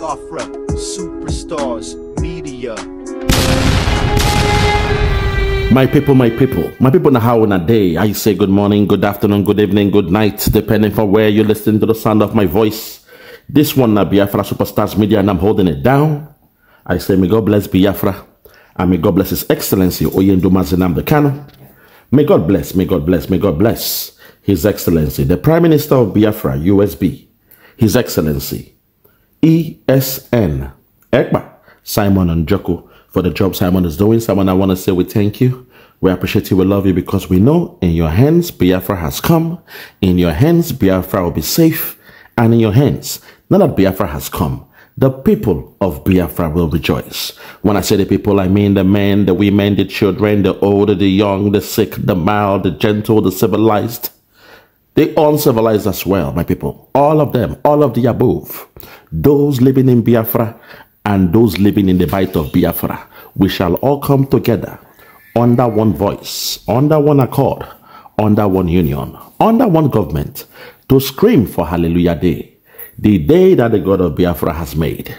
Biafra, superstars, media. My people na how in a day. I say good morning, good afternoon, good evening, good night, depending on where you listen to the sound of my voice. This one na Biafra Superstars Media, and I'm holding it down. I say may God bless Biafra, and may God bless His Excellency Oyenduma Nnamdi Kanu. May God bless, may God bless, may God bless His Excellency, the Prime Minister of Biafra, USB, His Excellency, ESN, EKPA, Simon Njoku, for the job Simon is doing. Simon, I want to say we thank you. We appreciate you. We love you because we know in your hands, Biafra has come. In your hands, Biafra will be safe. And in your hands, now that Biafra has come, the people of Biafra will rejoice. When I say the people, I mean the men, the women, the children, the old, the young, the sick, the mild, the gentle, the civilized, the uncivilized as well, my people. All of them, all of the above. Those living in Biafra and those living in the bite of Biafra, we shall all come together under one voice, under one accord, under one union, under one government to scream for Hallelujah Day, the day that the God of Biafra has made.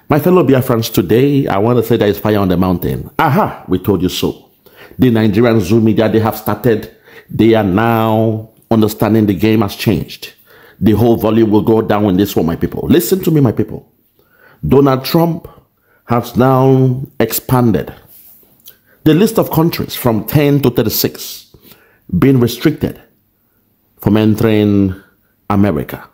My fellow Biafrans, today, I want to say there is fire on the mountain. Aha, we told you so. The Nigerian Zoo media, they have started. They are now understanding the game has changed. The whole volume will go down in this one, my people. Listen to me, my people. Donald Trump has now expanded the list of countries from 10 to 36 being restricted from entering America.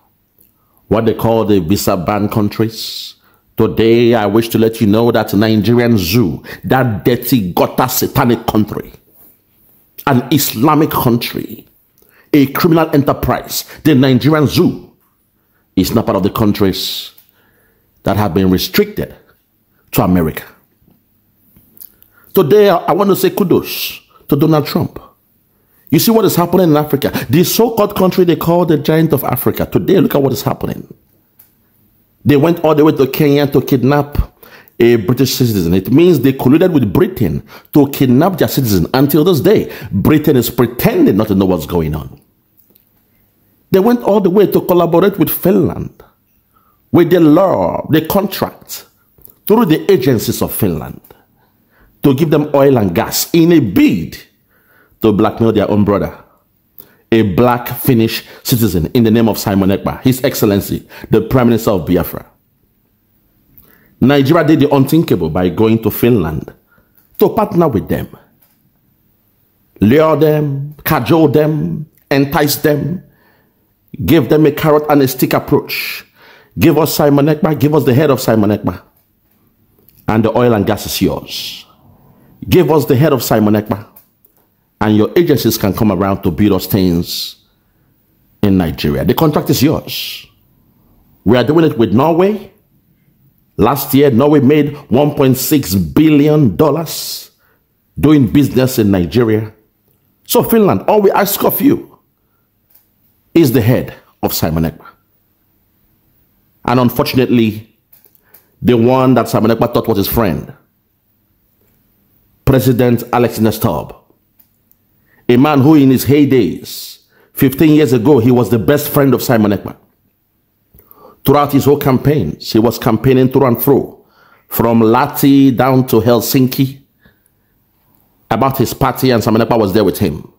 What they call the visa ban countries. Today, I wish to let you know that Nigerian Zoo, that dirty, gutter, satanic country, an Islamic country, a criminal enterprise, the Nigerian Zoo, is not part of the countries that have been restricted to America. Today, I want to say kudos to Donald Trump. You see what is happening in Africa. The so-called country they call the giant of Africa. Today, look at what is happening. They went all the way to Kenya to kidnap a British citizen. It means they colluded with Britain to kidnap their citizen. Until this day, Britain is pretending not to know what's going on. They went all the way to collaborate with Finland, with the law, the contract, through the agencies of Finland, to give them oil and gas in a bid to blackmail their own brother, a black Finnish citizen, in the name of Simon Ekpa, His Excellency, the Prime Minister of Biafra. Nigeria did the unthinkable by going to Finland to partner with them, lure them, cajole them, entice them, give them a carrot and a stick approach. Give us Simon Ekpa, give us the head of Simon Ekpa, and the oil and gas is yours. Give us the head of Simon Ekpa, and your agencies can come around to build us things in Nigeria. The contract is yours. We are doing it with Norway. Last year, Norway made $1.6 billion doing business in Nigeria. So Finland, all we ask of you is the head of Simon Ekpa. And unfortunately, the one that Simon Ekpa thought was his friend, President Alex Nestor, a man who in his heydays, 15 years ago, he was the best friend of Simon Ekpa. Throughout his whole campaigns, he was campaigning through and through, from Lahti down to Helsinki, about his party, and Simon Ekpa was there with him.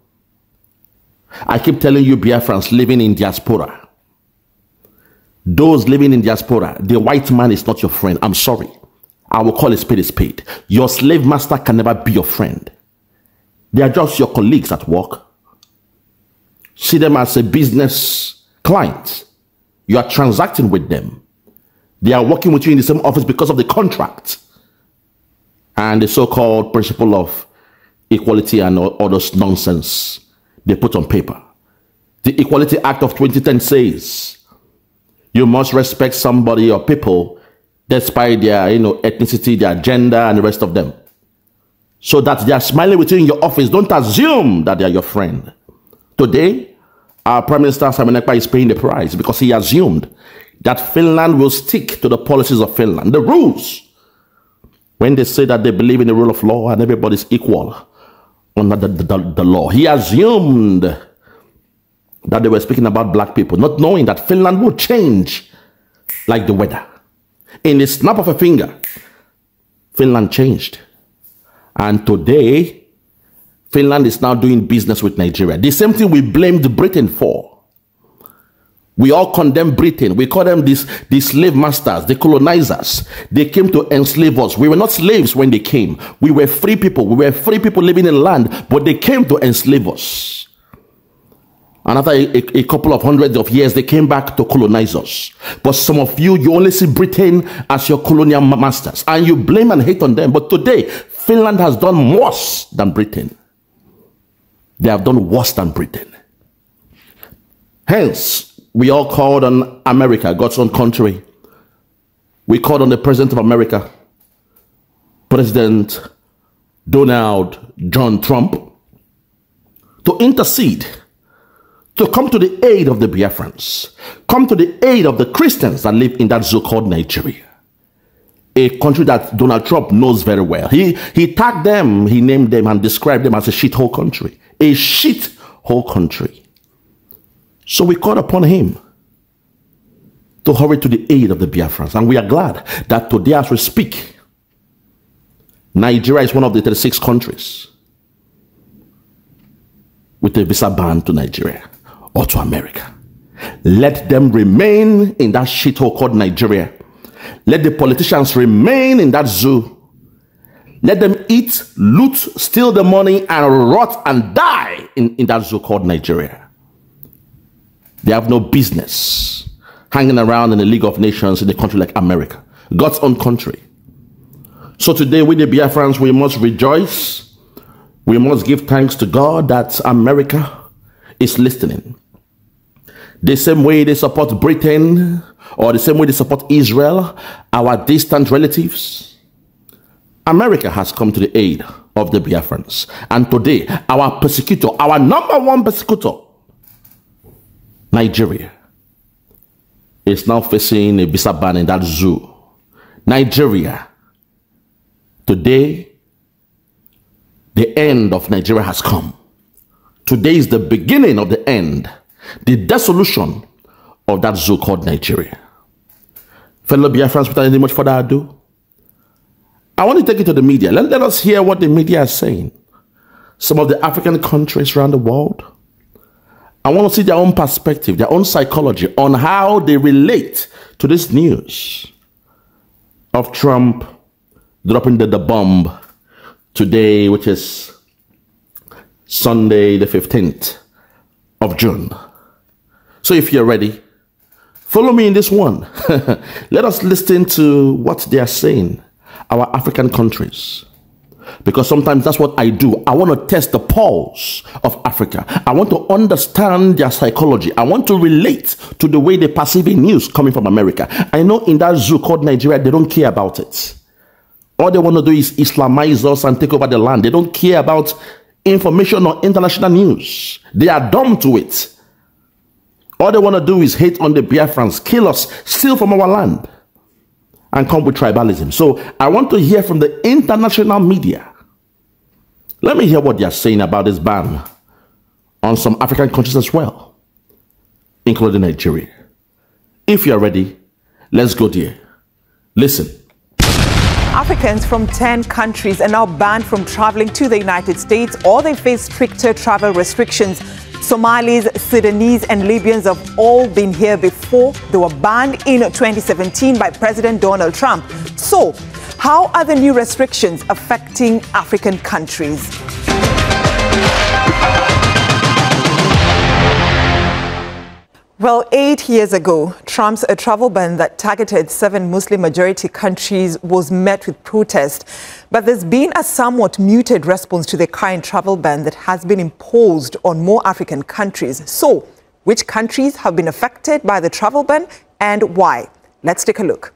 I keep telling you, Biafrans living in diaspora, those living in diaspora, the white man is not your friend. I'm sorry. I will call a spade a spade. Your slave master can never be your friend. They are just your colleagues at work. See them as a business client. You are transacting with them. They are working with you in the same office because of the contract and the so-called principle of equality and all those nonsense they put on paper. The Equality Act of 2010 says you must respect somebody or people despite their ethnicity, their gender, and the rest of them. So that they are smiling with you in your office, don't assume that they are your friend. Today, our Prime Minister Simon Ekpa is paying the price because he assumed that Finland will stick to the policies of Finland, the rules. When they say that they believe in the rule of law and everybody's equal under the law, he assumed that they were speaking about black people, not knowing that Finland will change like the weather. In the snap of a finger, Finland changed. And today, Finland is now doing business with Nigeria. The same thing we blamed Britain for. We all condemn Britain. We call them the slave masters, the colonizers. They came to enslave us. We were not slaves when they came. We were free people. We were free people living in land, but they came to enslave us. And after a couple of hundreds of years, they came back to colonize us. But some of you only see Britain as your colonial masters, and you blame and hate on them. But today, Finland has done worse than Britain. They have done worse than Britain. Hence, we all called on America, God's own country. We called on the President of America, President Donald John Trump, to intercede, to come to the aid of the Biafrans, come to the aid of the Christians that live in that zoo called Nigeria, a country that Donald Trump knows very well. He tagged them, he named them and described them as a shithole country, a shithole country. So we called upon him to hurry to the aid of the Biafrans, and we are glad that today as we speak, Nigeria is one of the 36 countries with a visa ban to Nigeria or to America. Let them remain in that shithole called Nigeria. Let the politicians remain in that zoo. Let them eat, loot, steal the money, and rot and die in that zoo called Nigeria. They have no business hanging around in the League of Nations in a country like America, God's own country. So today, with the Biafrans, we must rejoice. We must give thanks to God that America is listening. The same way they support Britain, or the same way they support Israel, our distant relatives, America has come to the aid of the Biafrans. And today, our persecutor, our number one persecutor, Nigeria, is now facing a visa ban in that zoo. Nigeria, today, the end of Nigeria has come. Today is the beginning of the end, the dissolution of that zoo called Nigeria. Fellow Biafrans, without any much further ado, I want to take it to the media. Let us hear what the media is saying. Some of the African countries around the world, I want to see their own perspective, their own psychology on how they relate to this news of Trump dropping the bomb today, which is Sunday, the 15th of June. So if you're ready, follow me in this one. Let us listen to what they are saying, our African countries. Because sometimes that's what I do. I want to test the pulse of Africa. I want to understand their psychology. I want to relate to the way they perceive news coming from America. I know in that zoo called Nigeria, they don't care about it. All they want to do is Islamize us and take over the land. They don't care about information or international news. They are dumb to it. All they want to do is hate on the Biafrans, kill us, steal from our land, and come with tribalism. So I want to hear from the international media. Let me hear what they are saying about this ban on some African countries as well, including Nigeria. If you're ready, let's go there. Listen. Africans from 10 countries are now banned from traveling to the United States, or they face stricter travel restrictions. Somalis, Sudanese and Libyans have all been here before. They were banned in 2017 by President Donald Trump. So, how are the new restrictions affecting African countries? Well, 8 years ago, Trump's travel ban that targeted 7 Muslim-majority countries was met with protest. But there's been a somewhat muted response to the current travel ban that has been imposed on more African countries. So, which countries have been affected by the travel ban and why? Let's take a look.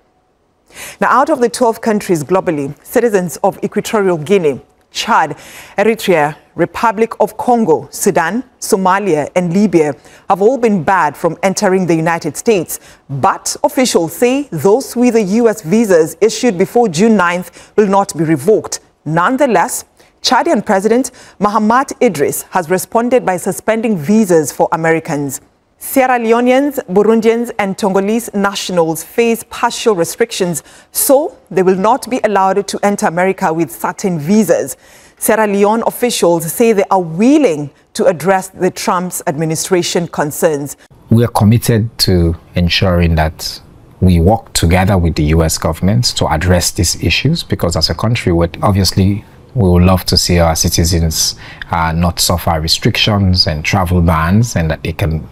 Now, out of the 12 countries globally, citizens of Equatorial Guinea, Chad, Eritrea, Republic of Congo, Sudan, Somalia and Libya have all been barred from entering the United States. But officials say those with the U.S. visas issued before June 9th will not be revoked. Nonetheless, Chadian President Mahamat Idris has responded by suspending visas for Americans. Sierra Leoneans, Burundians and Tongolese nationals face partial restrictions, so they will not be allowed to enter America with certain visas. Sierra Leone officials say they are willing to address the Trump's administration concerns. We are committed to ensuring that we work together with the U.S. government to address these issues, because as a country, we would love to see our citizens not suffer restrictions and travel bans, and that they can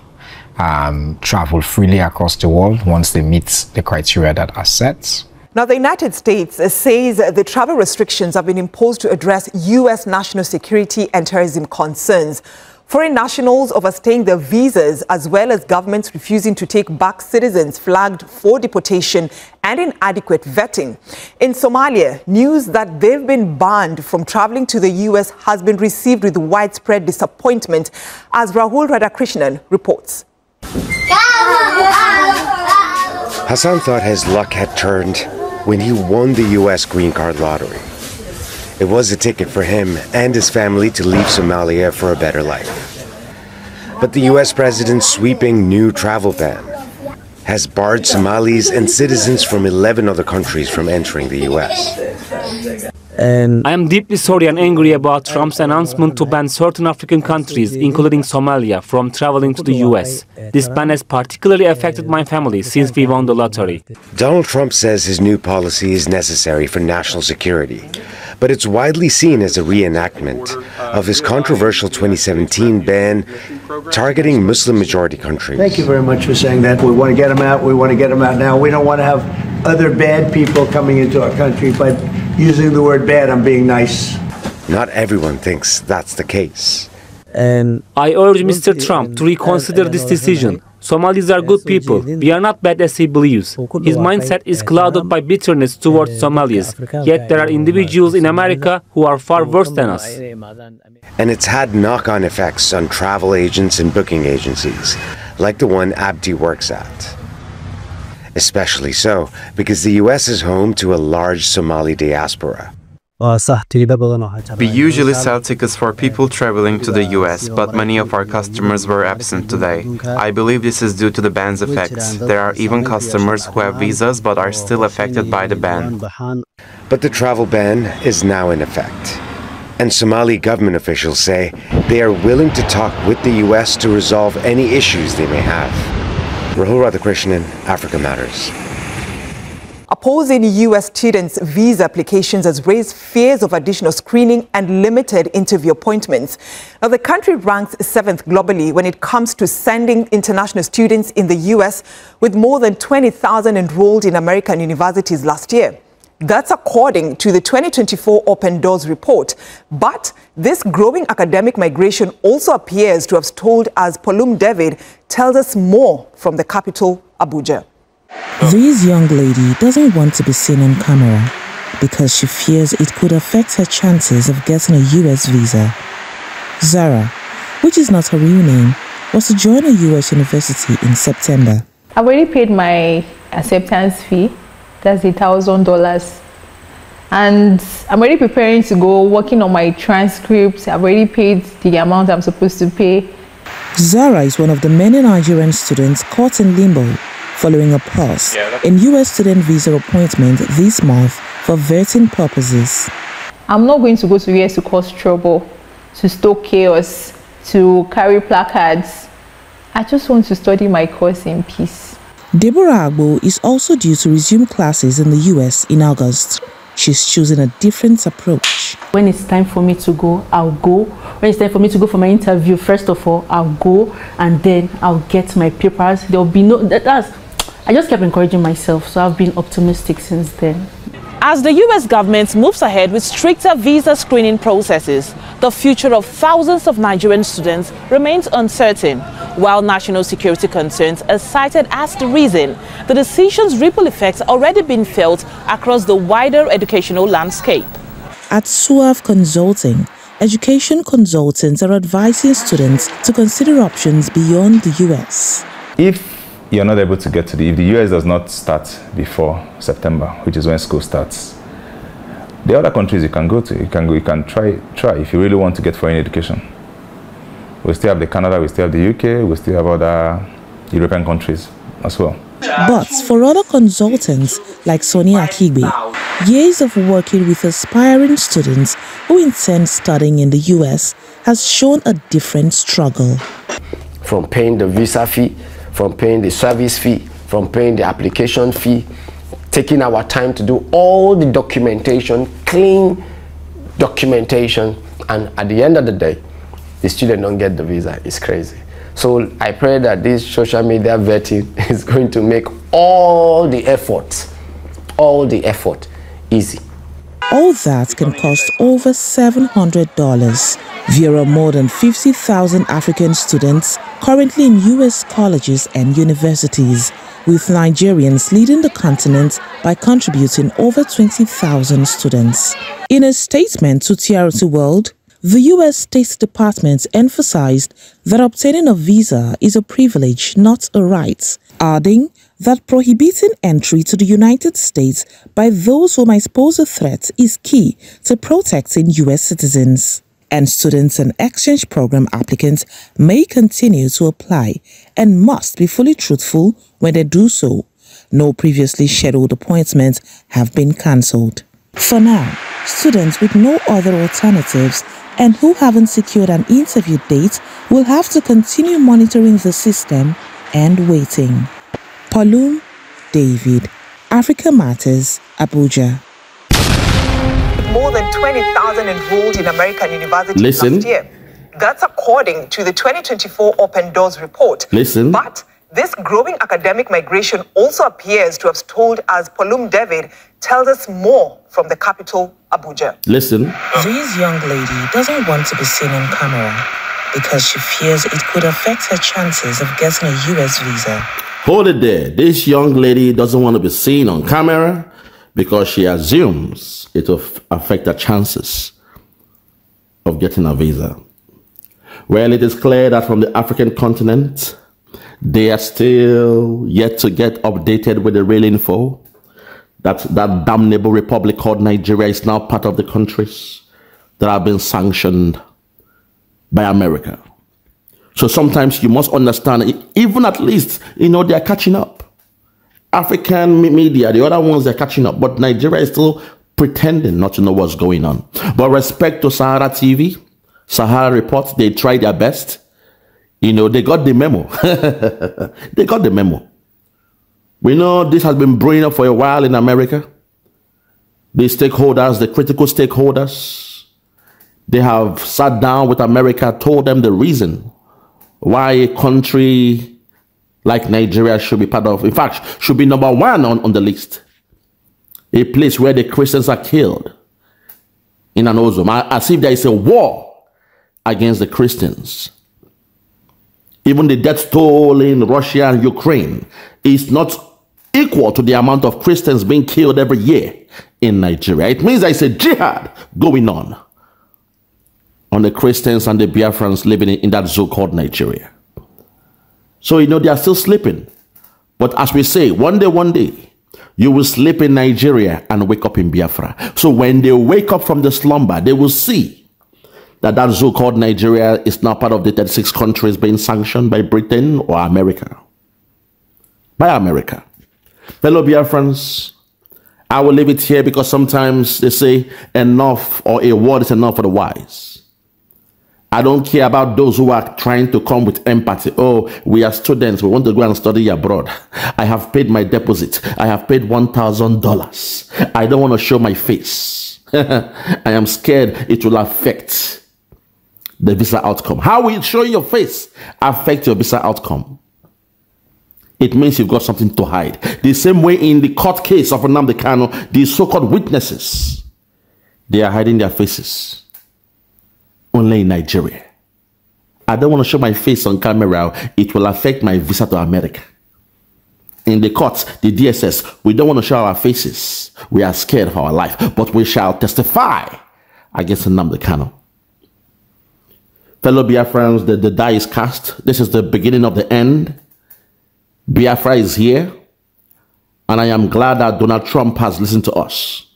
travel freely across the world once they meet the criteria that are set. Now, the United States says the travel restrictions have been imposed to address U.S. national security and terrorism concerns. Foreign nationals overstaying their visas, as well as governments refusing to take back citizens flagged for deportation and inadequate vetting. In Somalia, news that they've been banned from traveling to the U.S. has been received with widespread disappointment, as Rahul Radhakrishnan reports. Hassan thought his luck had turned when he won the U.S. green card lottery. It was a ticket for him and his family to leave Somalia for a better life. But the U.S. president's sweeping new travel ban has barred Somalis and citizens from 11 other countries from entering the U.S. I am deeply sorry and angry about Trump's announcement to ban certain African countries, including Somalia, from traveling to the U.S. This ban has particularly affected my family since we won the lottery. Donald Trump says his new policy is necessary for national security, but it's widely seen as a reenactment of his controversial 2017 ban targeting Muslim-majority countries. Thank you very much for saying that. We want to get them out. We want to get them out now. We don't want to have other bad people coming into our country, but using the word bad, I'm being nice. Not everyone thinks that's the case. I urge Mr. Trump to reconsider this decision. Somalis are good people. We are not bad as he believes. His mindset is clouded by bitterness towards Somalis. Yet there are individuals in America who are far worse than us. And it's had knock-on effects on travel agents and booking agencies, like the one Abdi works at. Especially so because the U.S. is home to a large Somali diaspora. We usually sell tickets for people traveling to the U.S., but many of our customers were absent today. I believe this is due to the ban's effects. There are even customers who have visas but are still affected by the ban. But the travel ban is now in effect. And Somali government officials say they are willing to talk with the U.S. to resolve any issues they may have. Rahul Radhakrishnan, Africa Matters. Opposing U.S. students' visa applications has raised fears of additional screening and limited interview appointments. Now, the country ranks 7th globally when it comes to sending international students in the U.S., with more than 20,000 enrolled in American universities last year. That's according to the 2024 Open Doors report. But this growing academic migration also appears to have stalled, as Palum David tells us more from the capital, Abuja. This young lady doesn't want to be seen on camera because she fears it could affect her chances of getting a US visa. Zara, which is not her real name, was to join a US university in September. I've already paid my acceptance fee. That's $1,000. And I'm already preparing to go, working on my transcripts. I've already paid the amount I'm supposed to pay. Zara is one of the many Nigerian students caught in limbo following a pause in U.S. student visa appointment this month for vetting purposes. I'm not going to go to U.S. to cause trouble, to stoke chaos, to carry placards. I just want to study my course in peace. Deborah Agbo is also due to resume classes in the U.S. in August. She's choosing a different approach. When it's time for me to go, I'll go. When it's time for me to go for my interview, first of all, I'll go, and then I'll get my papers. There'll be no... I just kept encouraging myself, so I've been optimistic since then. As the U.S. government moves ahead with stricter visa screening processes, the future of thousands of Nigerian students remains uncertain, while national security concerns are cited as the reason. The decision's ripple effects are already being felt across the wider educational landscape. At SUAV Consulting, education consultants are advising students to consider options beyond the U.S. If you're not able to get to if the US does not start before September, which is when school starts, the other countries you can go to, you can try if you really want to get foreign education. We still have the Canada, we still have the UK, we still have other European countries as well. But for other consultants like Sonia Akigbe, years of working with aspiring students who intend studying in the US has shown a different struggle. From paying the visa fee, from paying the service fee, from paying the application fee, taking our time to do all the documentation, clean documentation, and at the end of the day, the student don't get the visa. It's crazy. So I pray that this social media vetting is going to make all the effort easy. All that can cost over $700. There are more than 50,000 African students currently in US colleges and universities, with Nigerians leading the continent by contributing over 20,000 students. In a statement to TRT World, the U.S. State Department emphasized that obtaining a visa is a privilege, not a right, adding that prohibiting entry to the United States by those who might pose a threat is key to protecting U.S. citizens. And students and exchange program applicants may continue to apply and must be fully truthful when they do so. No previously scheduled appointments have been cancelled. For now, students with no other alternatives and who haven't secured an interview date will have to continue monitoring the system and waiting. Palum David, Africa Matters, Abuja. More than 20,000 enrolled in American universities last year. That's according to the 2024 Open Doors report. But this growing academic migration also appears to have stalled, as Palum David tells us more from the capital, Abuja. This young lady doesn't want to be seen on camera because she fears it could affect her chances of getting a US visa. Hold it there. This young lady doesn't want to be seen on camera because she assumes it will affect her chances of getting a visa. Well, it is clear that from the African continent, they are still yet to get updated with the real info. That damnable republic called Nigeria is now part of the countries that have been sanctioned by America. So sometimes you must understand, even at least, they are catching up. African media, the other ones, they're catching up. But Nigeria is still pretending not to know what's going on. But respect to Sahara TV, Sahara Report, they tried their best. They got the memo. They got the memo. We know this has been brewing up for a while in America. The stakeholders, the critical stakeholders, they have sat down with America, told them the reason why a country like Nigeria should be part of, in fact, should be number one on the list. A place where the Christians are killed in an ozone, as if there is a war against the Christians. Even the death toll in Russia and Ukraine is not equal to the amount of Christians being killed every year in Nigeria. It means there is a jihad going on the Christians and the Biafrans living in that zoo called Nigeria. So, they are still sleeping. But as we say, one day, you will sleep in Nigeria and wake up in Biafra. So when they wake up from the slumber, they will see that zoo called Nigeria is now part of the 36 countries being sanctioned by Britain or America. By America. Fellow Biafrans, I will leave it here because sometimes they say enough, or a word is enough for the wise. I don't care about those who are trying to come with empathy. Oh, we are students. We want to go and study abroad. I have paid my deposit. I have paid $1,000. I don't want to show my face. I am scared it will affect the visa outcome. How will showing your face affect your visa outcome? It means you've got something to hide. The same way in the court case of Nnamdi Kanu, the so-called witnesses, they are hiding their faces. Only in Nigeria. I don't want to show my face on camera. It will affect my visa to America. In the courts, the DSS, we don't want to show our faces. We are scared of our life, but we shall testify against Nnamdi Kanu. Fellow Biafrans, the die is cast. This is the beginning of the end. Biafra is here, and I am glad that Donald Trump has listened to us.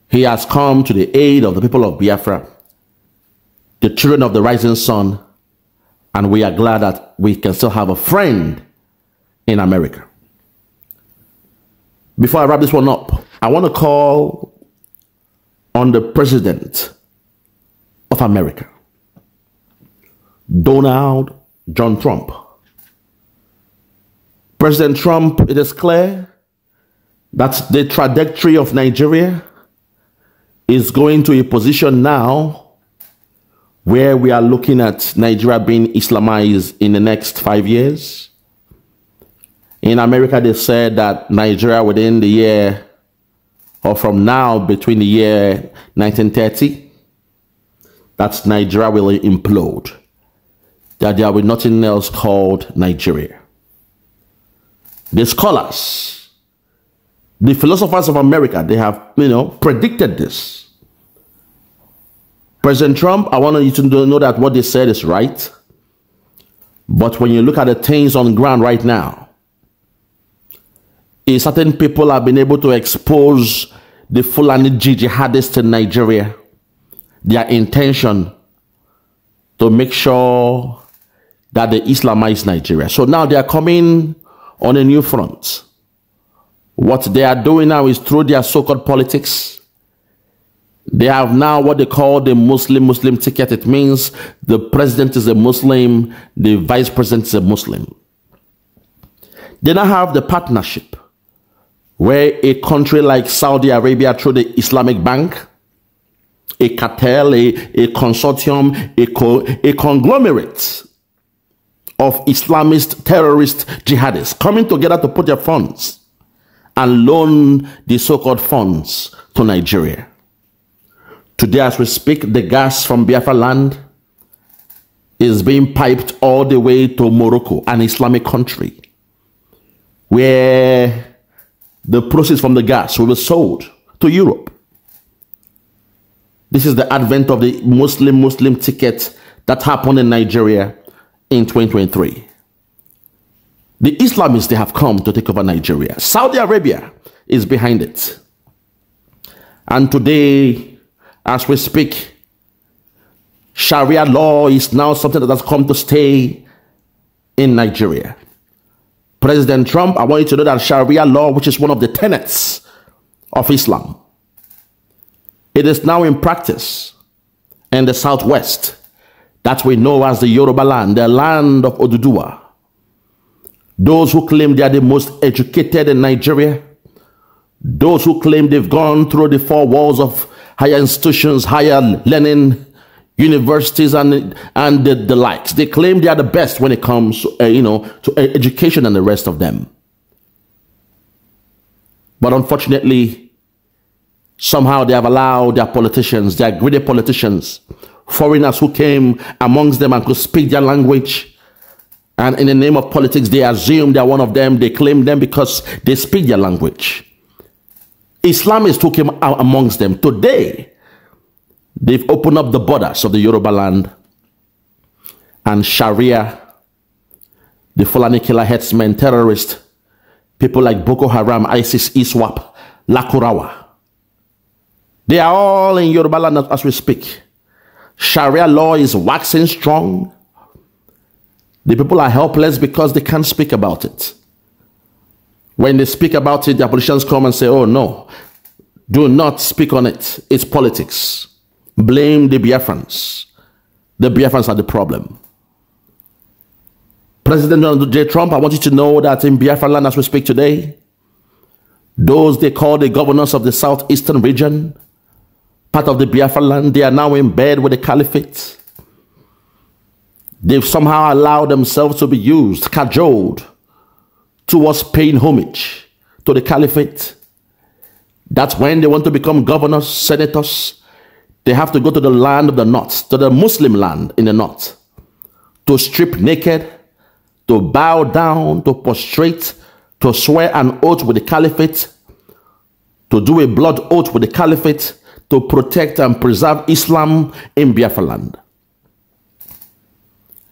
He has come to the aid of the people of Biafra, the children of the rising sun, And we are glad that we can still have a friend in America. Before I wrap this one up, I want to call on the President of America, Donald John Trump. President Trump, it is clear that the trajectory of Nigeria is going to a position now where we are looking at Nigeria being Islamized in the next 5 years. In America, they said that Nigeria within the year, or from now, between the year 1930, that Nigeria will implode. That there will be nothing else called Nigeria. The scholars, the philosophers of America, they have, predicted this. President Trump, I want you to know that what they said is right. But when you look at the things on the ground right now, certain people have been able to expose the Fulani jihadists in Nigeria, their intention to make sure that they Islamize Nigeria. So now they are coming on a new front. What they are doing now is through their so-called politics. They have now what they call the Muslim ticket. It means the president is a Muslim, the vice president is a Muslim. They now have the partnership where a country like Saudi Arabia through the Islamic Bank, a cartel, a consortium, a conglomerate of Islamist terrorist jihadists coming together to put their funds and loan the so-called funds to Nigeria. Today, as we speak, the gas from Biafra land is being piped all the way to Morocco, an Islamic country, where the proceeds from the gas will be sold to Europe. This is the advent of the Muslim ticket that happened in Nigeria in 2023. The Islamists, they have come to take over Nigeria. Saudi Arabia is behind it. And today, as we speak, Sharia law is now something that has come to stay in Nigeria. President Trump, I want you to know that Sharia law, which is one of the tenets of Islam, it is now in practice in the southwest that we know as the Yoruba land, the land of Oduduwa. Those who claim they are the most educated in Nigeria, those who claim they've gone through the four walls of higher institutions, higher learning, universities, and the likes. They claim they are the best when it comes, to education and the rest of them. But unfortunately, somehow they have allowed their politicians, their greedy politicians, foreigners who came amongst them and could speak their language, and in the name of politics, they assume they are one of them. They claim them because they speak their language. Islamists who came out amongst them. Today, they've opened up the borders of the Yoruba land, and Sharia, the Fulani killer headsmen, terrorists, people like Boko Haram, ISIS, ISWAP, Lakurawa, they are all in Yoruba land as we speak. Sharia law is waxing strong. The people are helpless because they can't speak about it. When they speak about it, the politicians come and say, oh no, do not speak on it. It's politics. Blame the Biafrans. The Biafrans are the problem. President Donald J. Trump, I want you to know that in Biafra land as we speak today, those they call the governors of the southeastern region, part of the Biafra land, they are now in bed with the caliphate. They've somehow allowed themselves to be used, cajoled, towards paying homage to the caliphate. That's when they want to become governors, senators. They have to go to the land of the north, to the Muslim land in the north, to strip naked, to bow down, to prostrate, to swear an oath with the caliphate, to do a blood oath with the caliphate, to protect and preserve Islam in Biafra land.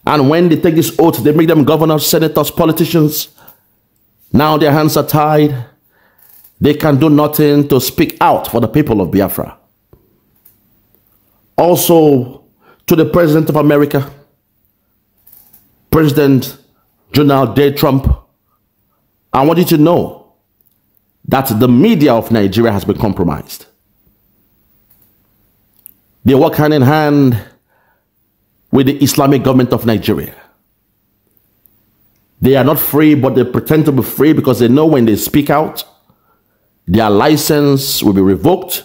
And when they take this oath, they make them governors, senators, politicians. Now their hands are tied. They can do nothing to speak out for the people of Biafra. Also, to the President of America, President Donald J. Trump, I want you to know that the media of Nigeria has been compromised. They work hand in hand with the Islamic government of Nigeria. They are not free, but they pretend to be free because they know when they speak out, their license will be revoked,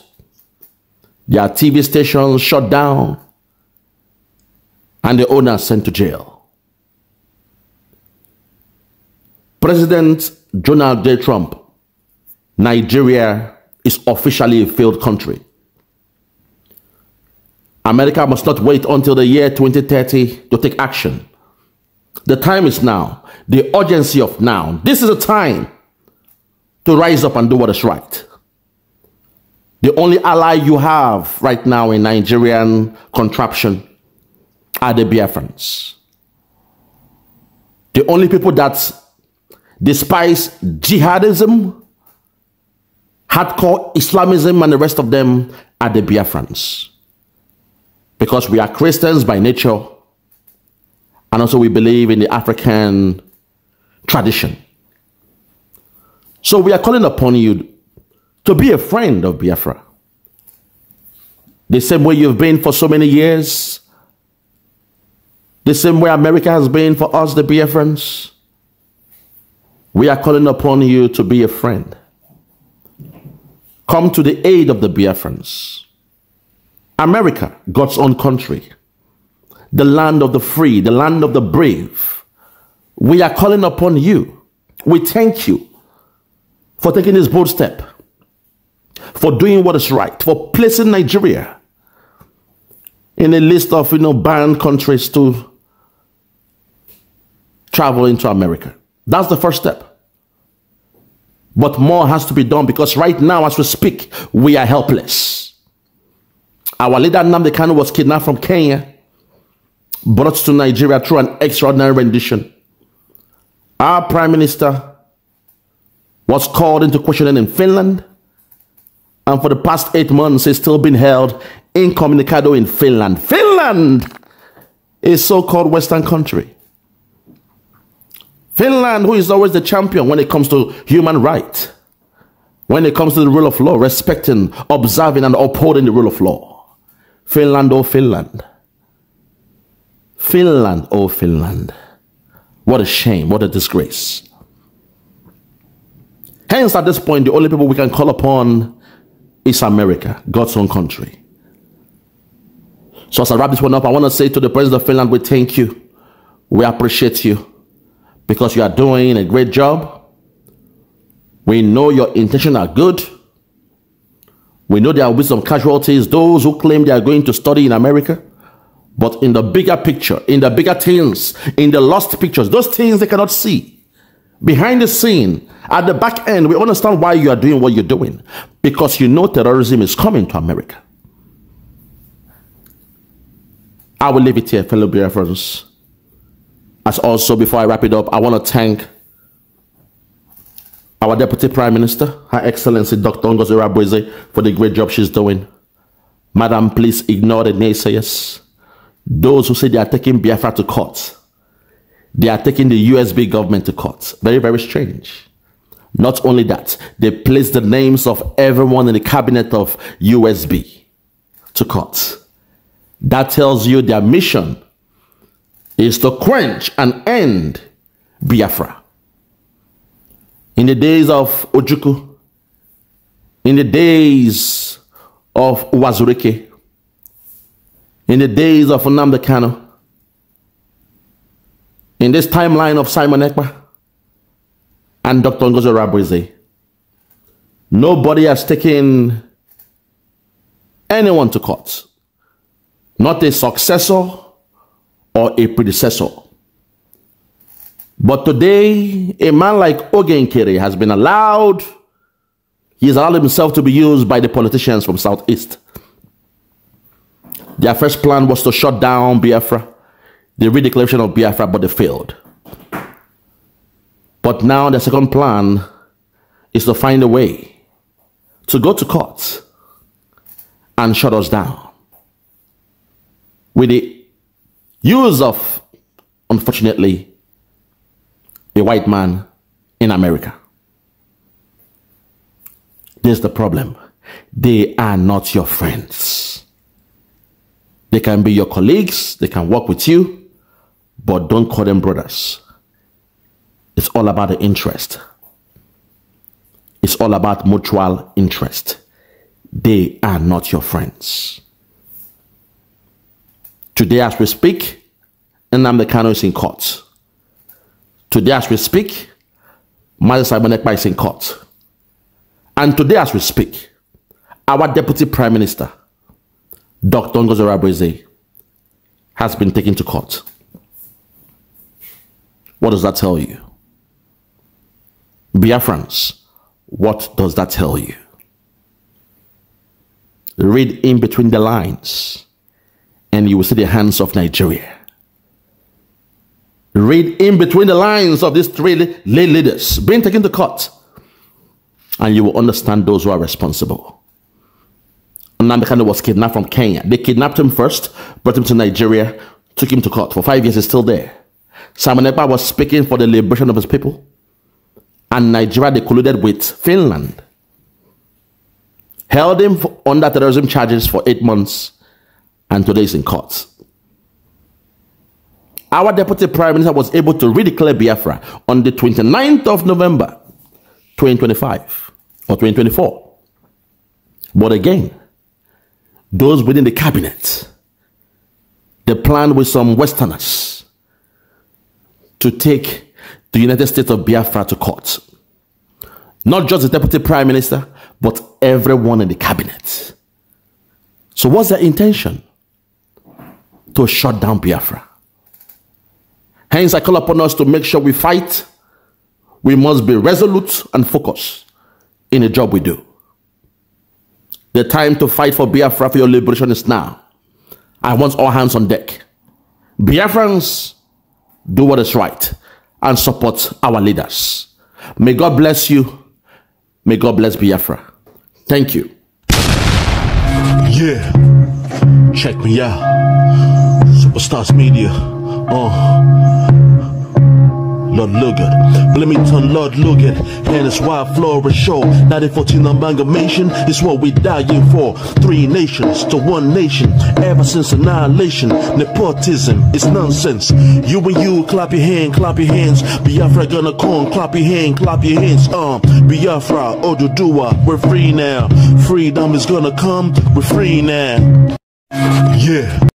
their TV stations shut down, and the owner sent to jail. President Donald J. Trump, Nigeria is officially a failed country. America must not wait until the year 2030 to take action. The time is now, the urgency of now. This is a time to rise up and do what is right. The only ally you have right now in Nigerian contraption are the Biafrans. The only people that despise jihadism, hardcore Islamism, and the rest of them are the Biafrans. Because we are Christians by nature, and also we believe in the African tradition. So we are calling upon you to be a friend of Biafra. The same way you've been for so many years, the same way America has been for us, the Biafrans. We are calling upon you to be a friend. Come to the aid of the Biafrans. America, God's own country, the land of the free, the land of the brave. We are calling upon you. We thank you for taking this bold step, for doing what is right, for placing Nigeria in a list of banned countries to travel into America. That's the first step. But more has to be done, because right now as we speak, we are helpless. Our leader Nnamdi Kanu was kidnapped from Kenya, brought to Nigeria through an extraordinary rendition. Our prime minister was called into questioning in Finland, and for the past 8 months he's still been held incommunicado in Finland. Finland is so-called Western country. Finland, who is always the champion when it comes to human rights, when it comes to the rule of law, respecting, observing, and upholding the rule of law. Finland, oh Finland. Finland, oh Finland. What a shame, what a disgrace. Hence, at this point, the only people we can call upon is America, God's own country. So as I wrap this one up, I want to say to the President of Finland, we thank you. We appreciate you, because you are doing a great job. We know your intentions are good. We know there will be some casualties, those who claim they are going to study in America. But in the bigger picture, in the bigger things, in the lost pictures, those things they cannot see, behind the scene, at the back end, we understand why you are doing what you're doing. Because you know terrorism is coming to America. I will leave it here, fellow Biafrans. As also, before I wrap it up, I want to thank our Deputy Prime Minister, Her Excellency Dr. Ngozi Okonjo-Iweala, for the great job she's doing. Madam, please ignore the naysayers. Those who say they are taking Biafra to court. They are taking the USB government to court. Very, very strange. Not only that, they place the names of everyone in the cabinet of USB to court. That tells you their mission is to quench and end Biafra. In the days of Ojukwu, in the days of Wazurike, in the days of Nnamdi Kanu, in this timeline of Simon Ekpa and Dr. Ngozi Okonjo-Iweala, nobody has taken anyone to court. Not a successor or a predecessor. But today, a man like Oge Nkere has been allowed, he's allowed himself to be used by the politicians from Southeast. Their first plan was to shut down Biafra, the redeclaration of Biafra, but they failed. But now the second plan is to find a way to go to court and shut us down. With the use of unfortunately, a white man in America. There's the problem. They are not your friends. They can be your colleagues, they can work with you, but don't call them brothers. It's all about the interest. It's all about mutual interest. They are not your friends. Today as we speak, Nnamdi Kanu is in court. Today as we speak, Mazi Simon Ekpa is in court. And today as we speak, our Deputy Prime Minister, Dr. Ngozi Orebeze, has been taken to court. What does that tell you? Biafrans, what does that tell you? Read in between the lines and you will see the hands of Nigeria. Read in between the lines of these three leaders being taken to court and you will understand those who are responsible. Nnamdi Kanu was kidnapped from Kenya. They kidnapped him first, brought him to Nigeria, took him to court. For 5 years, he's still there. Simon Ekpa was speaking for the liberation of his people. And Nigeria, they colluded with Finland. Held him under terrorism charges for 8 months. And today he's in court. Our Deputy Prime Minister was able to redeclare Biafra on the 29th of November, 2025 or 2024. But again, those within the cabinet, they planned with some Westerners to take the United States of Biafra to court. Not just the Deputy Prime Minister, but everyone in the cabinet. So what's their intention? To shut down Biafra. Hence, I call upon us to make sure we fight. We must be resolute and focused in the job we do. The time to fight for Biafra, for your liberation is now. I want all hands on deck. Biafrans, do what is right and support our leaders. May God bless you. May God bless Biafra. Thank you. Yeah. Check me out. Superstars Media. Lord Lugard, Bloomington, Lord Lugard, and it's Wild Flora Show. 1914 amalgamation is what we dying for. 3 nations to 1 nation. Ever since annihilation, nepotism is nonsense. You and you, clap your hands. Biafra gonna come, clap your hands. Biafra, Oduduwa, we're free now. Freedom is gonna come, we're free now. Yeah.